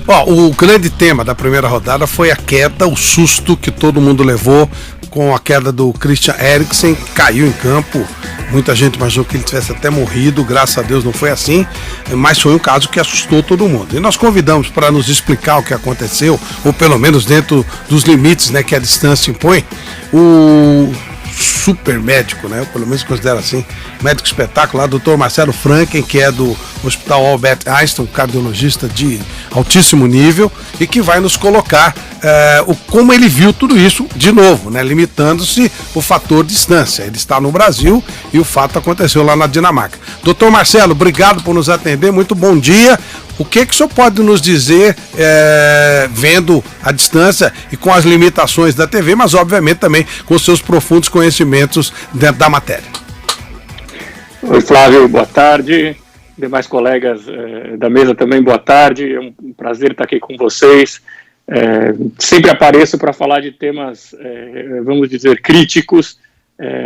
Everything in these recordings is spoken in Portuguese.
Ó, o grande tema da primeira rodada foi a queda, o susto que todo mundo levou com a queda do Christian Eriksen, que caiu em campo. Muita gente imaginou que ele tivesse até morrido, graças a Deus não foi assim, mas foi um caso que assustou todo mundo. E nós convidamos para nos explicar o que aconteceu, ou pelo menos dentro dos limites, né, que a distância impõe, o super médico, né, eu pelo menos considero assim, médico espetacular, Dr. Marcelo Franken, que é do Hospital Albert Einstein, um cardiologista de altíssimo nível, e que vai nos colocar como ele viu tudo isso, de novo, né, limitando-se o fator distância. Ele está no Brasil e o fato aconteceu lá na Dinamarca. Doutor Marcelo, obrigado por nos atender, muito bom dia. O que o senhor pode nos dizer, vendo a distância e com as limitações da TV, mas obviamente também com seus profundos conhecimentos dentro da matéria? Oi, Flávio, boa tarde. Demais colegas da mesa também, boa tarde. É um prazer estar aqui com vocês. Sempre apareço para falar de temas, vamos dizer, críticos.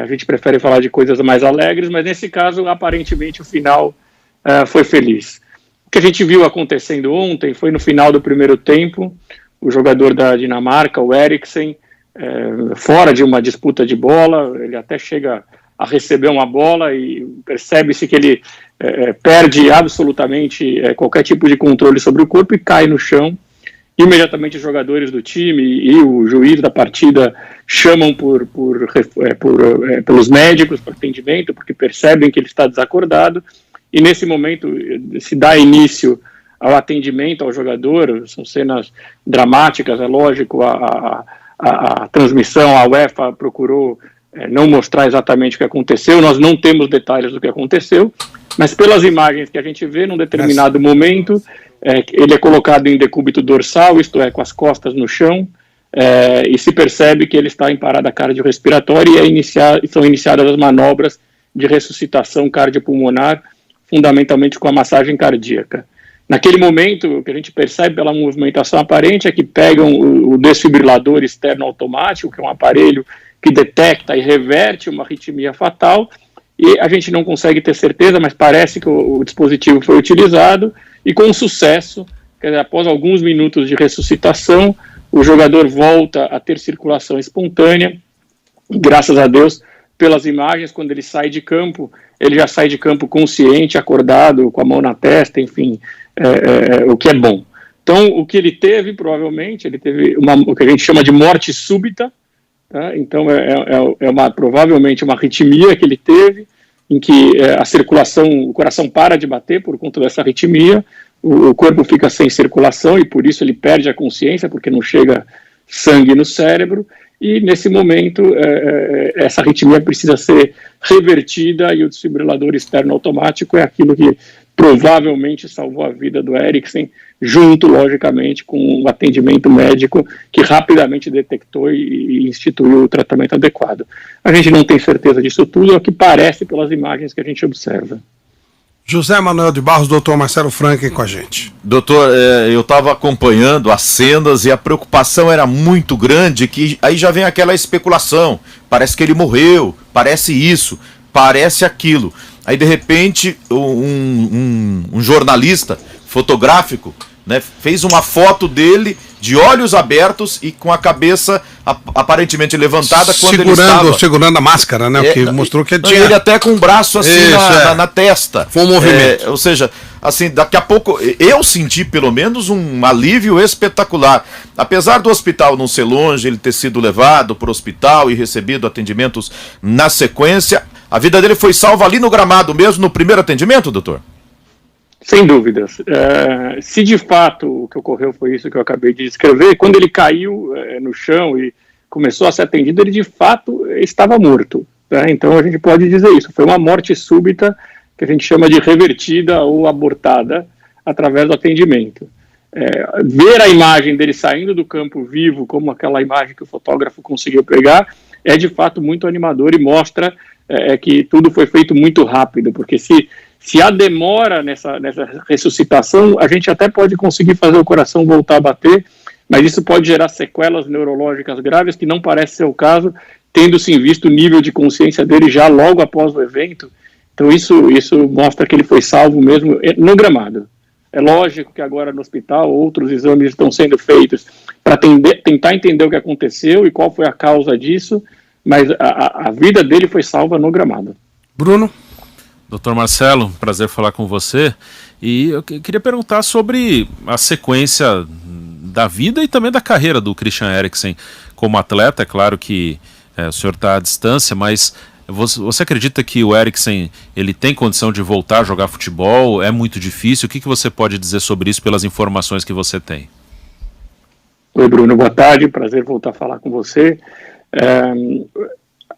A gente prefere falar de coisas mais alegres, mas nesse caso, aparentemente, o final foi feliz. O que a gente viu acontecendo ontem foi no final do primeiro tempo, o jogador da Dinamarca, o Eriksen, fora de uma disputa de bola, ele até chega a receber uma bola e percebe-se que ele perde absolutamente qualquer tipo de controle sobre o corpo e cai no chão. Imediatamente os jogadores do time e o juiz da partida chamam pelos médicos para atendimento, porque percebem que ele está desacordado, e nesse momento se dá início ao atendimento ao jogador. São cenas dramáticas, é lógico, a transmissão, a UEFA procurou não mostrar exatamente o que aconteceu, nós não temos detalhes do que aconteceu, mas pelas imagens que a gente vê, num determinado momento, ele é colocado em decúbito dorsal, isto é, com as costas no chão, e se percebe que ele está em parada cardiorrespiratória e são iniciadas as manobras de ressuscitação cardiopulmonar, fundamentalmente com a massagem cardíaca. Naquele momento, o que a gente percebe pela movimentação aparente é que pegam o desfibrilador externo automático, que é um aparelho que detecta e reverte uma arritmia fatal, e a gente não consegue ter certeza, mas parece que o dispositivo foi utilizado, e com sucesso, quer dizer, após alguns minutos de ressuscitação, o jogador volta a ter circulação espontânea, graças a Deus, pelas imagens, quando ele sai de campo, ele já sai de campo consciente, acordado, com a mão na testa, enfim, o que é bom. Então, o que ele teve, provavelmente, ele teve o que a gente chama de morte súbita, tá? Então, provavelmente uma arritmia que ele teve, em que a circulação, o coração para de bater por conta dessa arritmia, o corpo fica sem circulação e por isso ele perde a consciência, porque não chega sangue no cérebro, e nesse momento essa arritmia precisa ser revertida e o desfibrilador externo automático é aquilo que provavelmente salvou a vida do Eriksen, junto, logicamente, com o atendimento médico que rapidamente detectou e instituiu o tratamento adequado. A gente não tem certeza disso tudo, é o que parece pelas imagens que a gente observa. José Manuel de Barros, doutor Marcelo Franken com a gente. Doutor, eu estava acompanhando as cenas e a preocupação era muito grande, que aí já vem aquela especulação, parece que ele morreu, parece isso, parece aquilo. Aí de repente um jornalista fotográfico, né, fez uma foto dele de olhos abertos e com a cabeça aparentemente levantada quando ele estava... Segurando a máscara, né? Que mostrou que tinha... Ele até com o braço assim na testa. Foi um movimento. Ou seja, assim, daqui a pouco eu senti pelo menos um alívio espetacular. Apesar do hospital não ser longe, ele ter sido levado para o hospital e recebido atendimentos na sequência, a vida dele foi salva ali no gramado mesmo, no primeiro atendimento, doutor? Sem dúvidas. Se de fato o que ocorreu foi isso que eu acabei de descrever, quando ele caiu no chão e começou a ser atendido, ele de fato estava morto. Tá? Então a gente pode dizer isso. Foi uma morte súbita que a gente chama de revertida ou abortada através do atendimento. Ver a imagem dele saindo do campo vivo, como aquela imagem que o fotógrafo conseguiu pegar, é de fato muito animador e mostra que tudo foi feito muito rápido, porque se há demora nessa ressuscitação, a gente até pode conseguir fazer o coração voltar a bater, mas isso pode gerar sequelas neurológicas graves, que não parece ser o caso, tendo-se visto o nível de consciência dele já logo após o evento. Então isso mostra que ele foi salvo mesmo no gramado. É lógico que agora no hospital outros exames estão sendo feitos para tentar entender o que aconteceu e qual foi a causa disso, mas a vida dele foi salva no gramado. Bruno? Doutor Marcelo, prazer falar com você. E eu queria perguntar sobre a sequência da vida e também da carreira do Christian Eriksen como atleta. É claro que o senhor está à distância, mas você acredita que o Eriksen ele tem condição de voltar a jogar futebol? É muito difícil? O que você pode dizer sobre isso pelas informações que você tem? Oi, Bruno, boa tarde, prazer voltar a falar com você.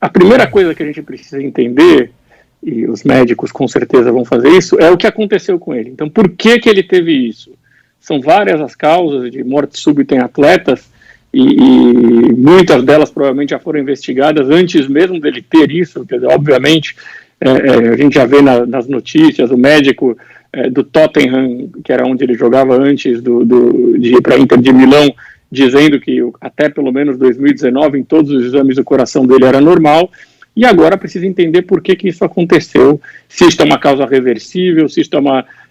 A primeira coisa que a gente precisa entender, e os médicos com certeza vão fazer isso, é o que aconteceu com ele. Então, por que ele teve isso? São várias as causas de morte súbita em atletas, e muitas delas provavelmente já foram investigadas antes mesmo dele ter isso. Quer dizer, obviamente, a gente já vê nas notícias o médico do Tottenham, que era onde ele jogava antes de ir para a Inter de Milão, dizendo que até pelo menos 2019 em todos os exames o coração dele era normal, e agora precisa entender por que isso aconteceu, se isso é uma causa reversível, se isso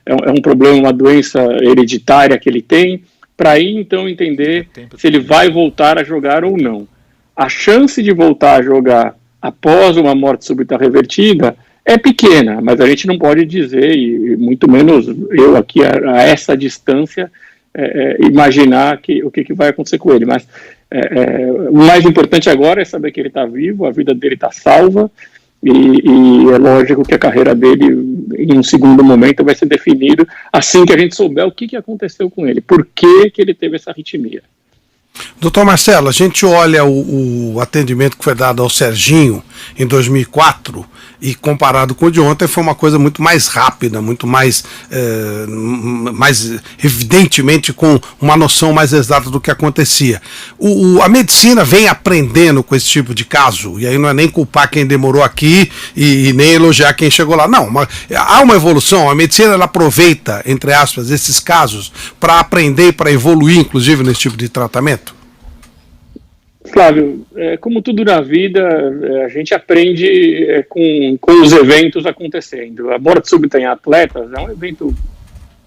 é um problema, uma doença hereditária que ele tem, para aí então entender se ele vai voltar a jogar ou não. A chance de voltar a jogar após uma morte súbita revertida é pequena, mas a gente não pode dizer, e muito menos eu aqui a essa distância, imaginar o que vai acontecer com ele. Mas o mais importante agora é saber que ele está vivo, a vida dele está salva, e é lógico que a carreira dele em um segundo momento vai ser definido assim que a gente souber o que aconteceu com ele, por que ele teve essa arritmia. Doutor Marcelo, a gente olha o atendimento que foi dado ao Serginho em 2004 e comparado com o de ontem foi uma coisa muito mais rápida, muito mais evidentemente com uma noção mais exata do que acontecia. A medicina vem aprendendo com esse tipo de caso, e aí não é nem culpar quem demorou aqui e nem elogiar quem chegou lá, não, há uma evolução, a medicina ela aproveita, entre aspas, esses casos para aprender e para evoluir, inclusive, nesse tipo de tratamento? Flávio, como tudo na vida, a gente aprende com os eventos acontecendo. A morte súbita em atletas é um evento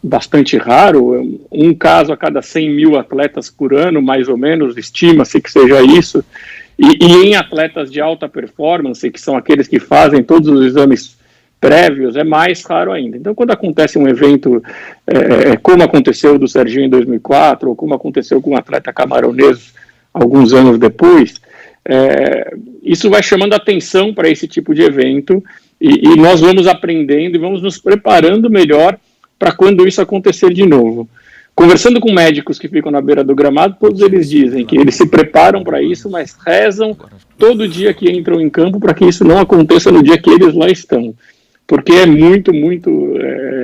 bastante raro, um caso a cada 100 mil atletas por ano, mais ou menos, estima-se que seja isso, e em atletas de alta performance, que são aqueles que fazem todos os exames prévios, é mais raro ainda. Então, quando acontece um evento como aconteceu do Serginho em 2004, ou como aconteceu com o atleta camaronês alguns anos depois, isso vai chamando atenção para esse tipo de evento, e nós vamos aprendendo e vamos nos preparando melhor para quando isso acontecer de novo. Conversando com médicos que ficam na beira do gramado, todos eles dizem que eles se preparam para isso, mas rezam todo dia que entram em campo para que isso não aconteça no dia que eles lá estão, porque é muito, muito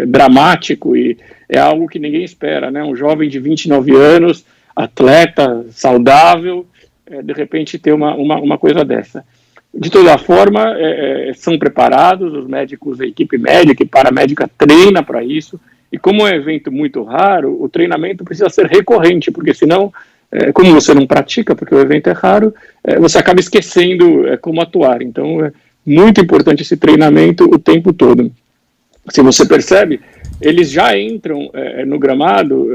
dramático e é algo que ninguém espera, né? Um jovem de 29 anos, atleta, saudável, de repente ter uma coisa dessa. De toda forma, são preparados, os médicos, a equipe médica e paramédica treina para isso, e como é um evento muito raro, o treinamento precisa ser recorrente, porque senão, como você não pratica, porque o evento é raro, você acaba esquecendo como atuar. Então, é muito importante esse treinamento o tempo todo. Se você percebe, eles já entram no gramado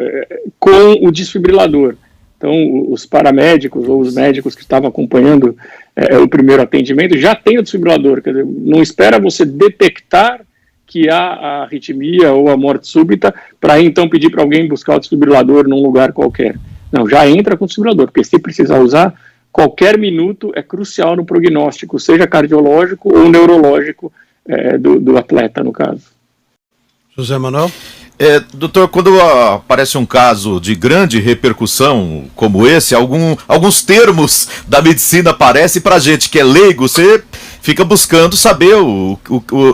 com o desfibrilador. Então, os paramédicos ou os médicos que estavam acompanhando o primeiro atendimento já têm o desfibrilador. Quer dizer, não espera você detectar que há a arritmia ou a morte súbita para então pedir para alguém buscar o desfibrilador num lugar qualquer. Não, já entra com o desfibrilador, porque se precisar usar, qualquer minuto é crucial no prognóstico, seja cardiológico ou neurológico do atleta, no caso. José Manuel? Doutor, quando aparece um caso de grande repercussão como esse, alguns termos da medicina aparecem pra gente que é leigo, você fica buscando saber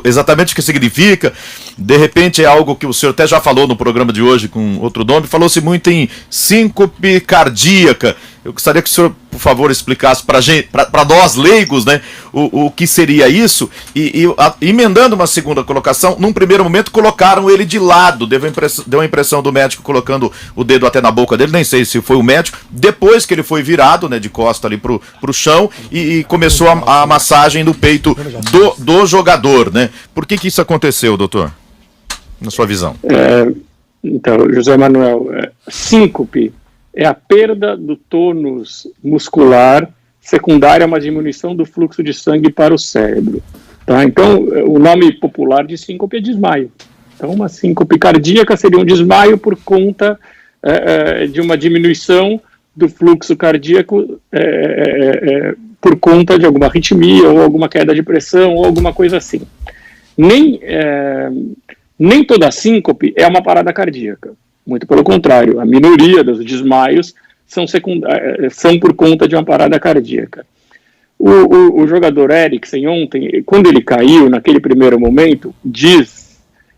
exatamente o que significa. De repente é algo que o senhor até já falou no programa de hoje com outro nome, falou-se muito em síncope cardíaca. Eu gostaria que o senhor, por favor, explicasse para nós leigos, né, o que seria isso, e emendando uma segunda colocação, num primeiro momento colocaram ele de lado, deu a impressão do médico colocando o dedo até na boca dele, nem sei se foi o médico, depois que ele foi virado, né, de costa ali pro chão, e começou a massagem do peito do jogador, né? Por que isso aconteceu, doutor? Na sua visão. Então, José Manuel, síncope é a perda do tônus muscular secundária a uma diminuição do fluxo de sangue para o cérebro. Tá? Então, o nome popular de síncope é desmaio. Então, uma síncope cardíaca seria um desmaio por conta de uma diminuição do fluxo cardíaco por conta de alguma arritmia ou alguma queda de pressão ou alguma coisa assim. Nem toda síncope é uma parada cardíaca. Muito pelo contrário, a minoria dos desmaios são por conta de uma parada cardíaca. O jogador Eriksen ontem, quando ele caiu, naquele primeiro momento, diz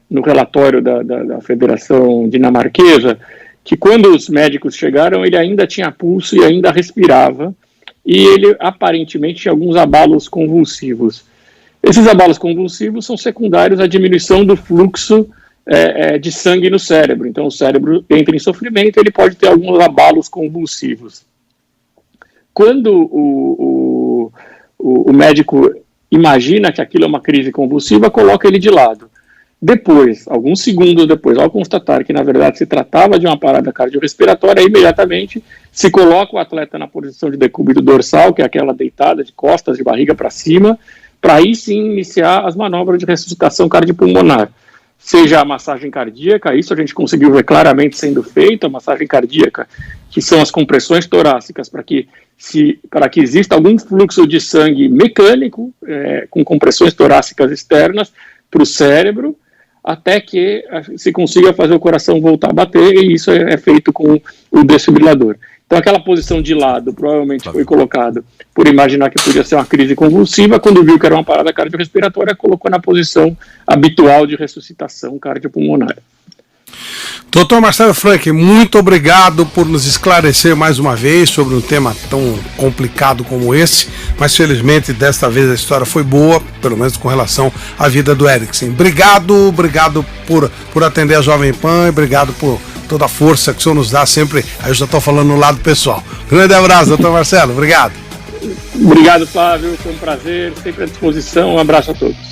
no relatório da Federação Dinamarquesa que quando os médicos chegaram, ele ainda tinha pulso e ainda respirava, e ele aparentemente tinha alguns abalos convulsivos. Esses abalos convulsivos são secundários à diminuição do fluxo de sangue no cérebro. Então o cérebro entra em sofrimento, ele pode ter alguns abalos convulsivos. Quando o médico imagina que aquilo é uma crise convulsiva, coloca ele de lado. Depois, alguns segundos depois, ao constatar que na verdade se tratava de uma parada cardiorrespiratória, imediatamente se coloca o atleta na posição de decúbito dorsal, que é aquela deitada de costas, de barriga para cima, para aí sim iniciar as manobras de ressuscitação cardiopulmonar. Seja a massagem cardíaca, isso a gente conseguiu ver claramente sendo feito, a massagem cardíaca, que são as compressões torácicas, para que exista algum fluxo de sangue mecânico, com compressões torácicas externas, para o cérebro, até que se consiga fazer o coração voltar a bater, e isso é feito com o desfibrilador. Então aquela posição de lado provavelmente foi colocado por imaginar que podia ser uma crise convulsiva, quando viu que era uma parada cardiorrespiratória, colocou na posição habitual de ressuscitação cardiopulmonar. Doutor Marcelo Franck, muito obrigado por nos esclarecer mais uma vez sobre um tema tão complicado como esse, mas felizmente desta vez a história foi boa, pelo menos com relação à vida do Eriksen. Obrigado por atender a Jovem Pan, obrigado por toda a força que o senhor nos dá sempre. Aí eu já estou falando no lado pessoal. Grande abraço, doutor Marcelo, obrigado. Obrigado, Flávio, foi um prazer, sempre à disposição, um abraço a todos.